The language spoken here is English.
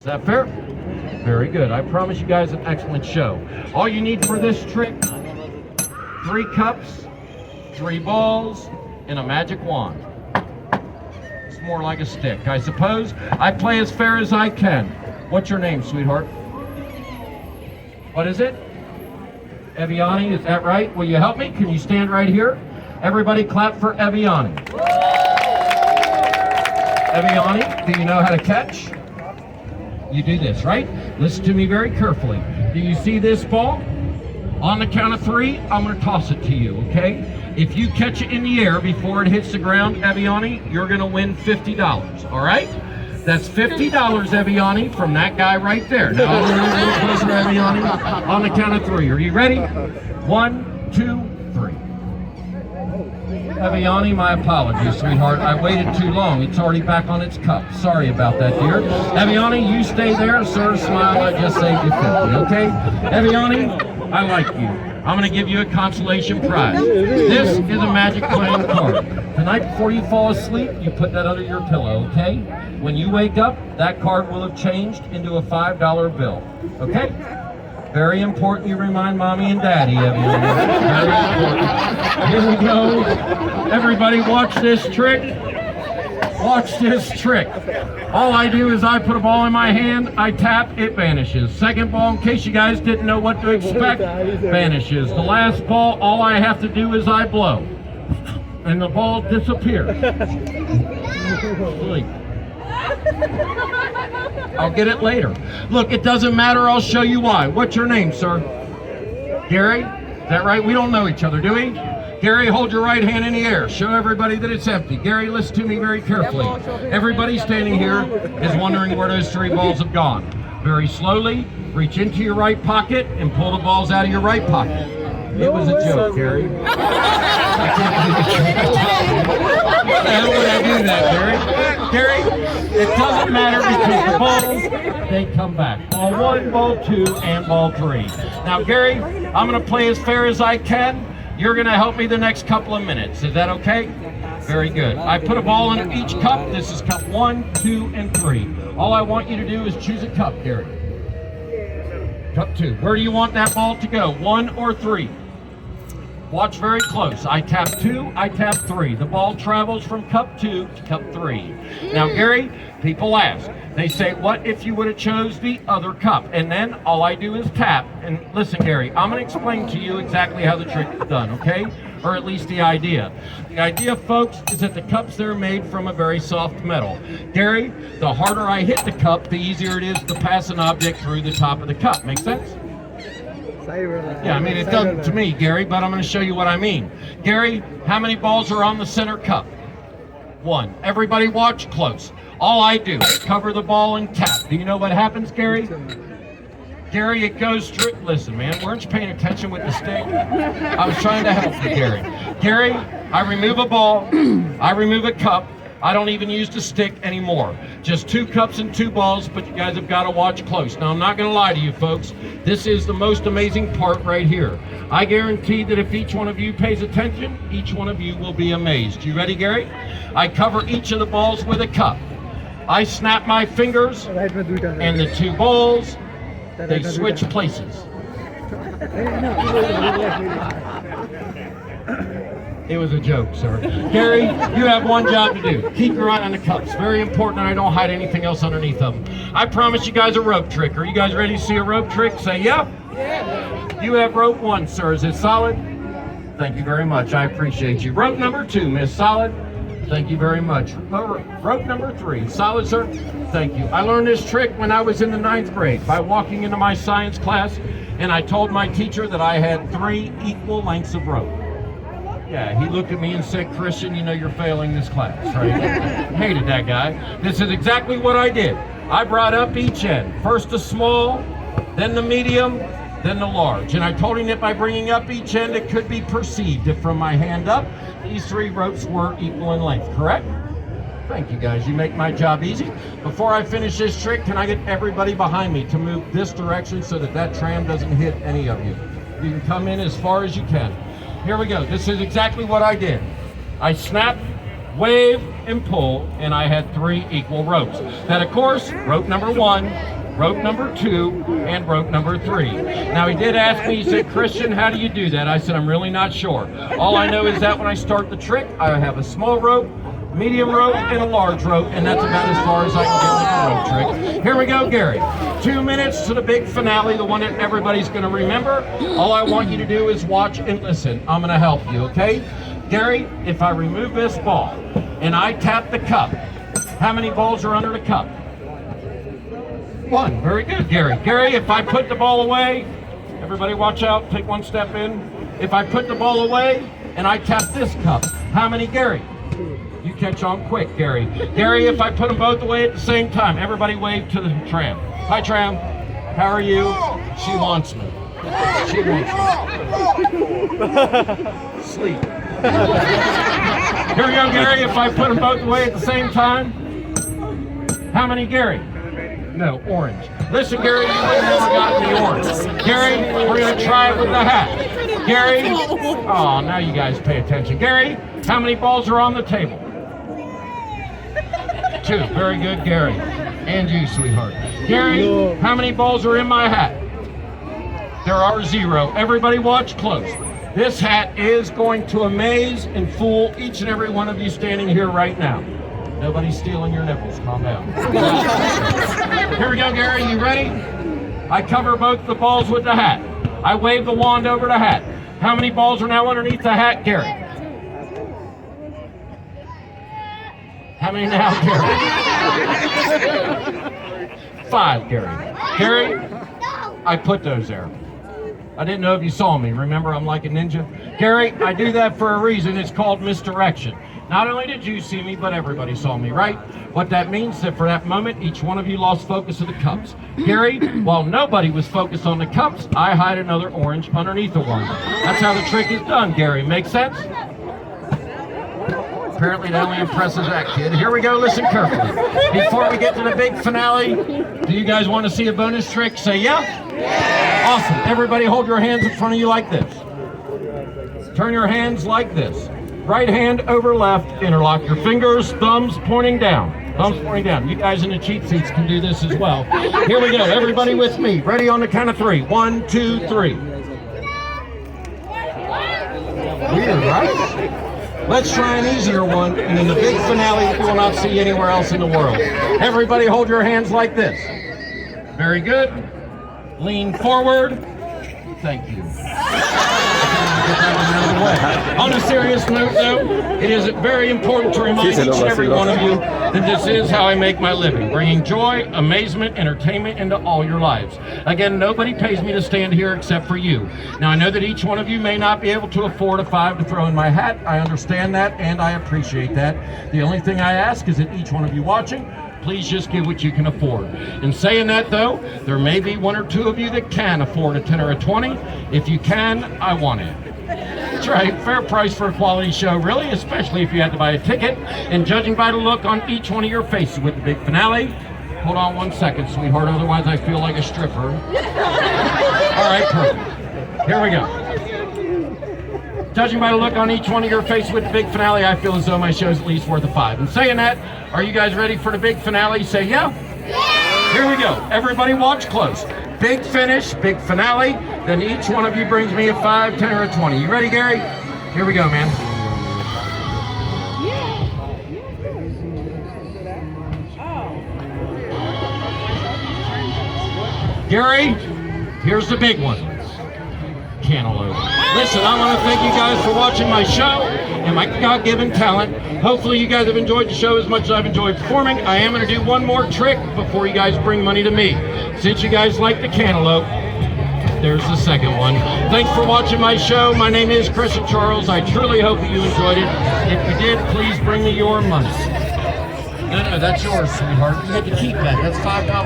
that fair? Very good. I promise you guys an excellent show. All you need for this trick, 3 cups, 3 balls, and a magic wand. It's more like a stick. I suppose I play as fair as I can. What's your name, sweetheart? What is it? Eviani, is that right? Will you help me? Can you stand right here? Everybody clap for Eviani. Eviani, do you know how to catch? You do this, right? Listen to me very carefully. Do you see this ball? On the count of 3, I'm going to toss it to you, okay? If you catch it in the air before it hits the ground, Eviani, you're going to win $50, all right? That's $50, Eviani, from that guy right there. Now, a little closer, Eviani. On the count of 3. Are you ready? 1, 2, 3. Eviani, my apologies, sweetheart. I waited too long. It's already back on its cup. Sorry about that, dear. Eviani, you stay there. Sir, smile. I just saved you 50, okay? Eviani, I like you. I'm going to give you a consolation prize. This is a magic playing card. Tonight before you fall asleep, you put that under your pillow, okay? When you wake up, that card will have changed into a $5 bill, okay? Very important you remind mommy and daddy of you. Very important. Here we go. Everybody watch this trick. Watch this trick. All I do is I put a ball in my hand, I tap, it vanishes. Second ball, in case you guys didn't know what to expect, vanishes. The last ball, all I have to do is I blow. And the ball disappears. Sleep. I'll get it later. Look, it doesn't matter, I'll show you why. What's your name, sir? Gary? Is that right? We don't know each other, do we? Gary, hold your right hand in the air. Show everybody that it's empty. Gary, listen to me very carefully. Everybody standing here is wondering where those 3 balls have gone. Very slowly, reach into your right pocket and pull the balls out of your right pocket. It was a joke, Gary. Why the hell would I do that, Gary? Gary, it doesn't matter because the balls, they come back. Ball 1, ball 2, and ball 3. Now, Gary, I'm going to play as fair as I can. You're going to help me the next couple of minutes. Is that okay? Very good. I put a ball in each cup. This is cup 1, 2, and 3. All I want you to do is choose a cup, Gary. Cup 2. Where do you want that ball to go? 1 or 3? Watch very close. I tap 2, I tap 3. The ball travels from cup 2 to cup 3. Now, Gary, people ask. They say, what if you would have chose the other cup? And then all I do is tap. And listen, Gary, I'm going to explain to you exactly how the trick is done, okay? Or at least the idea. The idea, folks, is that the cups, they're made from a very soft metal. Gary, the harder I hit the cup, the easier it is to pass an object through the top of the cup. Make sense? Yeah, I mean, it doesn't to me, Gary, but I'm going to show you what I mean. Gary, how many balls are on the center cup? 1. Everybody watch close. All I do is cover the ball and tap. Do you know what happens, Gary? Gary, it goes through. Listen, man, weren't you paying attention with the stick? I was trying to help you, Gary. Gary, I remove a ball, I remove a cup. I don't even use the stick anymore. Just 2 cups and 2 balls, but you guys have got to watch close. Now, I'm not going to lie to you, folks. This is the most amazing part right here. I guarantee that if each one of you pays attention, each one of you will be amazed. You ready, Gary? I cover each of the balls with a cup. I snap my fingers, and the 2 balls, they switch places. It was a joke, sir. Gary, you have one job to do. Keep your eye on the cups. Very important, and I don't hide anything else underneath them. I promise you guys a rope trick. Are you guys ready to see a rope trick? Say yeah. Yeah. You have rope 1, sir. Is it solid? Thank you very much. I appreciate you. Rope number 2, Miss Solid. Thank you very much. Rope number 3. Solid, sir? Thank you. I learned this trick when I was in the 9th grade by walking into my science class, and I told my teacher that I had 3 equal lengths of rope. Yeah, he looked at me and said, Christian, you know you're failing this class, right? Hated that guy. This is exactly what I did. I brought up each end. First the small, then the medium, then the large. And I told him that by bringing up each end, it could be perceived that from my hand up, these 3 ropes were equal in length, correct? Thank you, guys. You make my job easy. Before I finish this trick, can I get everybody behind me to move this direction so that that tram doesn't hit any of you? You can come in as far as you can. Here we go. This is exactly what I did. I snap, wave, and pull, and I had 3 equal ropes. Then, of course, rope number 1, rope number 2, and rope number 3. Now he did ask me, he said, Christian, how do you do that? I said, I'm really not sure. All I know is that when I start the trick, I have a small rope, medium rope, and a large rope, and that's about as far as I can get with the rope trick. Here we go, Gary. 2 minutes to the big finale, the one that everybody's going to remember. All I want you to do is watch and listen. I'm going to help you, okay? Gary, if I remove this ball and I tap the cup, how many balls are under the cup? 1. Very good, Gary. Gary, if I put the ball away, everybody watch out, take 1 step in. If I put the ball away and I tap this cup, how many, Gary? You catch on quick, Gary. Gary, if I put them both away at the same time, everybody wave to the tram. Hi, tram. How are you? She wants me. She wants me. Sleep. Here we go, Gary. If I put them both away at the same time, how many, Gary? No, orange. Listen, Gary, you would have never gotten the orange. Gary, we're going to try it with the hat. Gary, oh, now you guys pay attention. Gary, how many balls are on the table? 2. Very good, Gary. And you, sweetheart. Gary, how many balls are in my hat? There are 0. Everybody watch close. This hat is going to amaze and fool each and every one of you standing here right now. Nobody's stealing your nipples. Calm down. Here we go, Gary. You ready? I cover both the balls with the hat. I wave the wand over the hat. How many balls are now underneath the hat, Gary? How many now, Gary? 5, Gary. Gary, I put those there. I didn't know if you saw me. Remember, I'm like a ninja. Gary, I do that for a reason. It's called misdirection. Not only did you see me, but everybody saw me, right? What that means is that for that moment, each one of you lost focus of the cups. Gary, while nobody was focused on the cups, I hide another orange underneath the one. That's how the trick is done, Gary. Make sense? Apparently that only impresses that kid. Here we go, listen carefully. Before we get to the big finale, do you guys want to see a bonus trick? Say yeah? Yeah. Awesome. Everybody hold your hands in front of you like this. Turn your hands like this. Right hand over left, interlock your fingers, thumbs pointing down. Thumbs pointing down. You guys in the cheap seats can do this as well. Here we go, everybody with me. Ready on the count of 3. 1, 2, 3. Weird, right? Let's try an easier one, and in the big finale you will not see anywhere else in the world. Everybody hold your hands like this. Very good. Lean forward. Thank you. On a serious note, though, it is very important to remind each and every one of you that this is how I make my living, bringing joy, amazement, entertainment into all your lives. Again, nobody pays me to stand here except for you. Now, I know that each one of you may not be able to afford a 5 to throw in my hat. I understand that, and I appreciate that. The only thing I ask is that each one of you watching, please just give what you can afford. In saying that, though, there may be 1 or 2 of you that can afford a 10 or a 20. If you can, I want it. That's right, fair price for a quality show, really, especially if you had to buy a ticket. And judging by the look on each one of your faces with the big finale, hold on 1 second, sweetheart, otherwise I feel like a stripper. All right, perfect. Here we go. Judging by the look on each one of your faces with the big finale, I feel as though my show's at least worth a 5. And saying that, are you guys ready for the big finale? Say yeah? Yeah! Here we go. Everybody watch close. Big finish, big finale, then each one of you brings me a 5, 10, or a 20. You ready, Gary? Here we go, man. Gary, here's the big one. Cantaloupe. Listen, I want to thank you guys for watching my show and my God-given talent. Hopefully you guys have enjoyed the show as much as I've enjoyed performing. I am going to do one more trick before you guys bring money to me. Since you guys like the cantaloupe, there's the second one. Thanks for watching my show. My name is Christian Charles. I truly hope that you enjoyed it. If you did, please bring me your money. No, that's yours, sweetheart. You get to keep that. That's $5. Don't